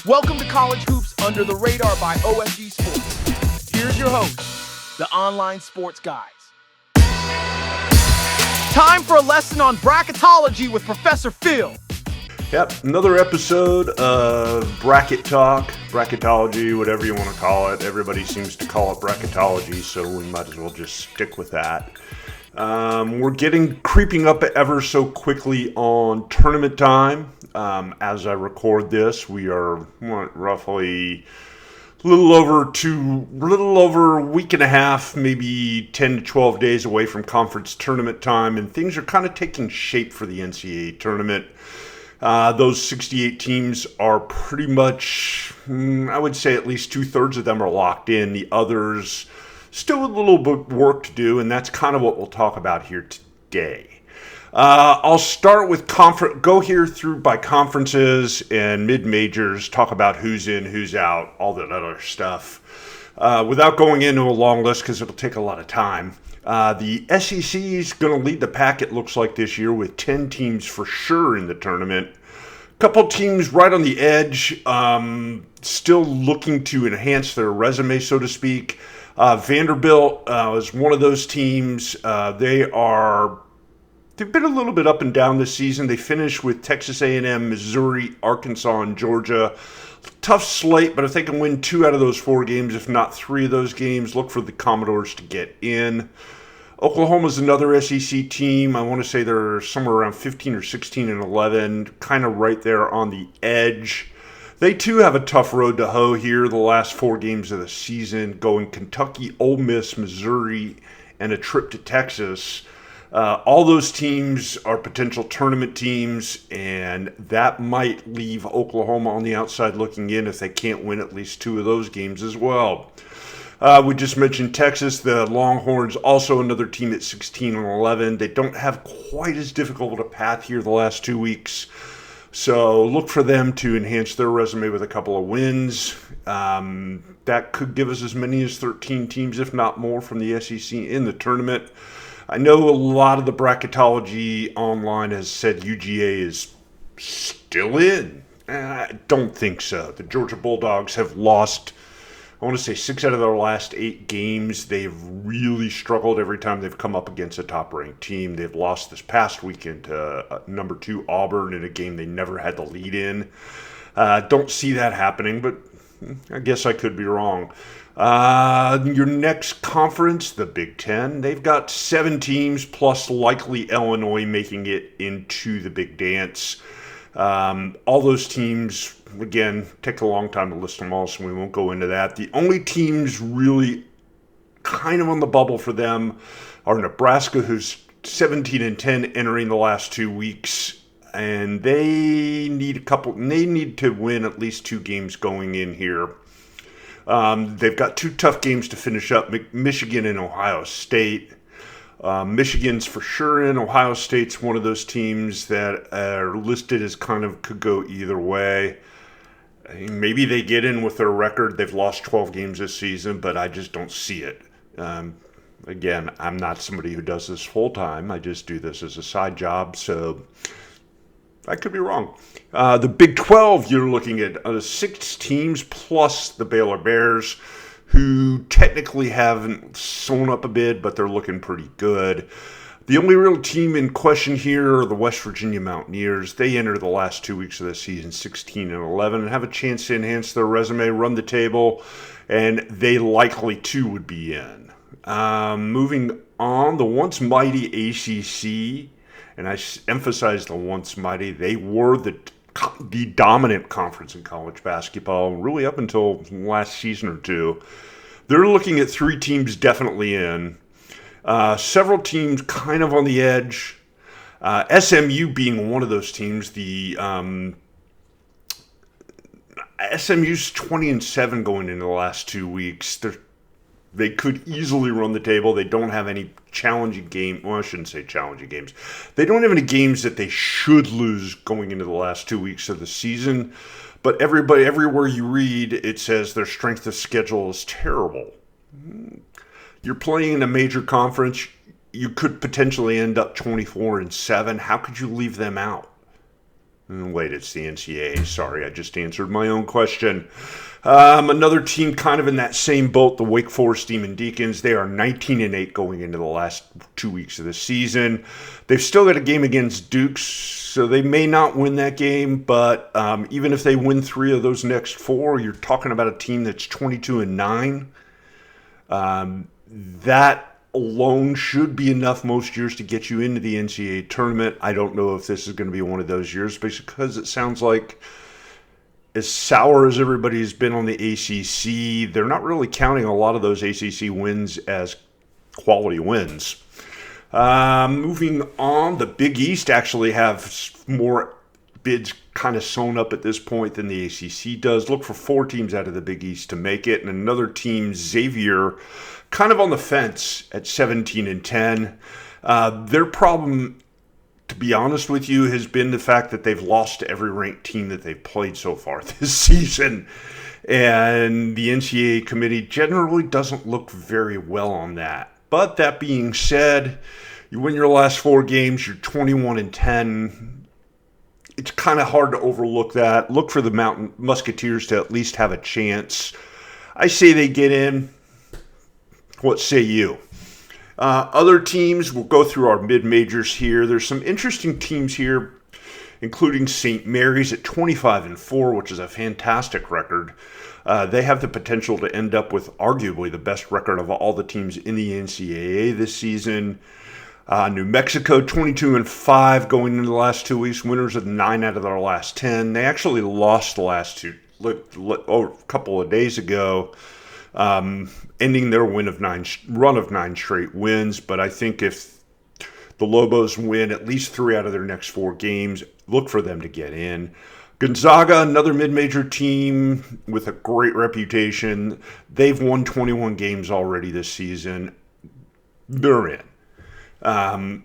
Welcome to College Hoops Under the Radar by OSG Sports. Here's your host, the online sports guys. Time for a lesson on bracketology with Professor Phil. Yep, another episode of Bracket Talk, bracketology, whatever you want to call it. Everybody seems to call it bracketology, so we might as well just stick with that. We're creeping up ever so quickly on tournament time. As I record this, we are roughly a little over a week and a half, maybe 10 to 12 days away from conference tournament time, and things are kind of taking shape for the NCAA tournament. Those 68 teams are pretty much, I would say at least 2/3 of them are locked in. The others, still a little bit work to do, and that's kind of what we'll talk about here today. I'll start with go here through by conferences and mid-majors, talk about who's in, who's out, all that other stuff. Without going into a long list because it'll take a lot of time. The SEC is going to lead the pack, it looks like, this year with 10 teams for sure in the tournament. A couple teams right on the edge, still looking to enhance their resume, so to speak. Vanderbilt is one of those teams. They've been a little bit up and down this season. They finished with Texas A&M, Missouri, Arkansas, and Georgia. Tough slate, but if they can win 2 out of those 4 games, if not 3 of those games, look for the Commodores to get in. Oklahoma's another SEC team. I want to say they're somewhere around 15 or 16 and 11, kind of right there on the edge. They too have a tough road to hoe here the last 4 games of the season, going Kentucky, Ole Miss, Missouri, and a trip to Texas. All those teams are potential tournament teams, and that might leave Oklahoma on the outside looking in if they can't win at least 2 of those games as well. We just mentioned Texas. The Longhorns, also another team at 16 and 11. They don't have quite as difficult a path here the last 2 weeks, so look for them to enhance their resume with a couple of wins. That could give us as many as 13 teams, if not more, from the SEC in the tournament. I know a lot of the bracketology online has said UGA is still in. I don't think so. The Georgia Bulldogs have lost, I want to say, 6 out of their last 8 games. They've really struggled every time they've come up against a top-ranked team. They've lost this past weekend to number 2 Auburn in a game they never had the lead in. Don't see that happening, but I guess I could be wrong. Your next conference, the Big Ten, they've got 7 teams plus likely Illinois making it into the big dance. All those teams, again, take a long time to list them all, so we won't go into that. The only teams really kind of on the bubble for them are Nebraska, who's 17 and 10 entering the last 2 weeks, and they need to win at least 2 games going in here. They've got 2 tough games to finish up, Michigan and Ohio State. Michigan's for sure in. Ohio State's one of those teams that are listed as kind of could go either way. Maybe they get in with their record. They've lost 12 games this season, but I just don't see it. Again, I'm not somebody who does this full time. I just do this as a side job, so I could be wrong. The Big 12, you're looking at 6 teams plus the Baylor Bears, who technically haven't sewn up a bid, but they're looking pretty good. The only real team in question here are the West Virginia Mountaineers. They enter the last 2 weeks of the season 16 and 11 and have a chance to enhance their resume, run the table, and they likely too would be in. Moving on, the once mighty ACC, and I emphasize the once mighty, they were the dominant conference in college basketball, really up until last season or 2. They're looking at 3 teams definitely in. Several teams kind of on the edge. SMU being one of those teams. The SMU's 20 and 7 going into the last 2 weeks. They could easily run the table. They don't have any challenging game. Well, I shouldn't say challenging games. They don't have any games that they should lose going into the last 2 weeks of the season. But everywhere you read, it says their strength of schedule is terrible. You're playing in a major conference. You could potentially end up 24 and 7. How could you leave them out? Wait, it's the NCAA. Sorry, I just answered my own question. Another team kind of in that same boat, the Wake Forest Demon Deacons. They are 19-8 going into the last 2 weeks of the season. They've still got a game against Duke, so they may not win that game. But even if they win 3 of those next 4, you're talking about a team that's 22-9. That alone should be enough most years to get you into the NCAA tournament. I don't know if this is going to be one of those years because it sounds like, as sour as everybody's been on the ACC, they're not really counting a lot of those ACC wins as quality wins. Moving on, the Big East actually have more bids kind of sewn up at this point than the ACC does. Look for 4 teams out of the Big East to make it, and another team, Xavier, kind of on the fence at 17-10. Their problem, to be honest with you, has been the fact that they've lost to every ranked team that they've played so far this season. And the NCAA committee generally doesn't look very well on that. But that being said, you win your last 4 games, you're 21-10. It's kind of hard to overlook that. Look for the Mountain Musketeers to at least have a chance. I say they get in. What say you? Other teams, we'll go through our mid-majors here. There's some interesting teams here, including St. Mary's at 25-4, which is a fantastic record. They have the potential to end up with arguably the best record of all the teams in the NCAA this season. New Mexico, 22-5 going into the last 2 weeks. Winners of 9 out of their last 10. They actually lost the last 2 a couple of days ago, ending their run of 9 straight wins. But I think if the Lobos win at least 3 out of their next 4 games, look for them to get in. Gonzaga, another mid-major team with a great reputation. They've won 21 games already this season. They're in.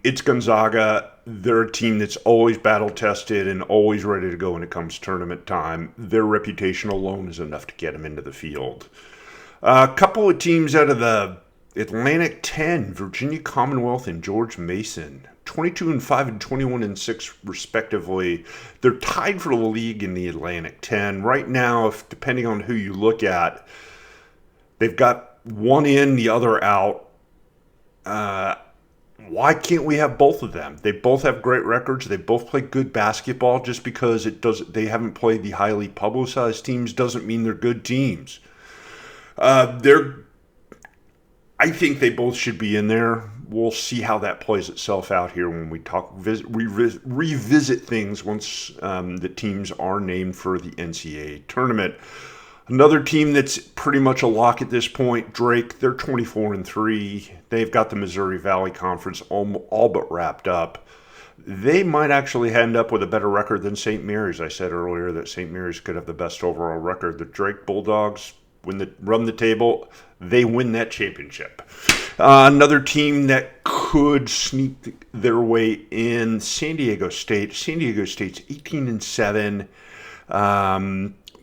It's Gonzaga. They're a team that's always battle-tested and always ready to go when it comes to tournament time. Their reputation alone is enough to get them into the field. A couple of teams out of the Atlantic 10, Virginia Commonwealth and George Mason, 22-5 and 21-6 respectively. They're tied for the league in the Atlantic 10. Right now, depending on who you look at, they've got one in, the other out. Why can't we have both of them? They both have great records. They both play good basketball. Just because they haven't played the highly publicized teams doesn't mean they're good teams. I think they both should be in there. We'll see how that plays itself out here when we revisit things once the teams are named for the NCAA tournament. Another team that's pretty much a lock at this point, Drake, they're 24-3. They've got the Missouri Valley Conference all but wrapped up. They might actually end up with a better record than St. Mary's. I said earlier that St. Mary's could have the best overall record. The Drake Bulldogs, when they run the table, they win that championship. Another team that could sneak their way in, San Diego State. San Diego State's 18-7.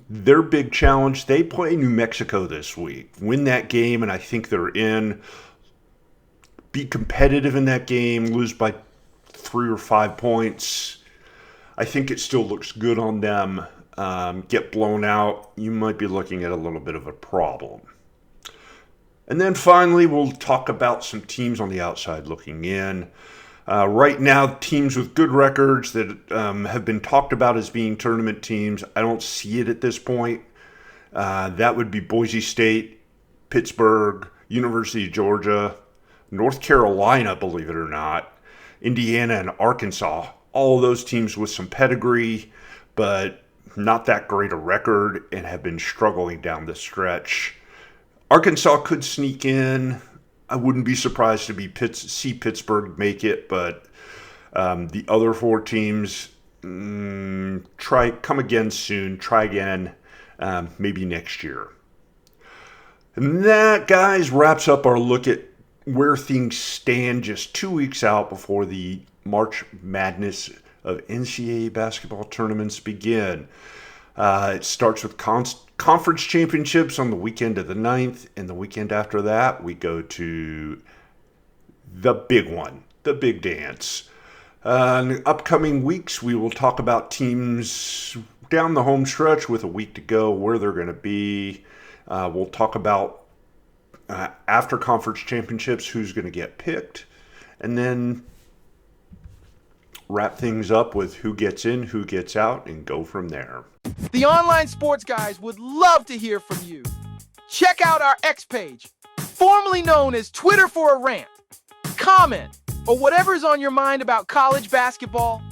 Their big challenge, they play New Mexico this week. Win that game, and I think they're in. Be competitive in that game, lose by 3 or 5 points. I think it still looks good on them. Get blown out, you might be looking at a little bit of a problem. And then finally, we'll talk about some teams on the outside looking in. Right now, teams with good records that have been talked about as being tournament teams, I don't see it at this point. That would be Boise State, Pittsburgh, University of Georgia, North Carolina, believe it or not, Indiana, and Arkansas. All of those teams with some pedigree, but not that great a record and have been struggling down the stretch. Arkansas could sneak in. I wouldn't be surprised to see Pittsburgh make it, but the other 4 teams, come again soon. Try again, maybe next year. And that, guys, wraps up our look at where things stand just 2 weeks out before the March Madness of NCAA basketball tournaments begin. It starts with conference championships on the weekend of the 9th, and the weekend after that, we go to the big one, the big dance. In the upcoming weeks, we will talk about teams down the home stretch with a week to go, where they're going to be. We'll talk about after conference championships, who's going to get picked, and then wrap things up with who gets in, who gets out, and go from there. The online sports guys would love to hear from you. Check out our X page, formerly known as Twitter for a Rant. Comment, or whatever's on your mind about college basketball,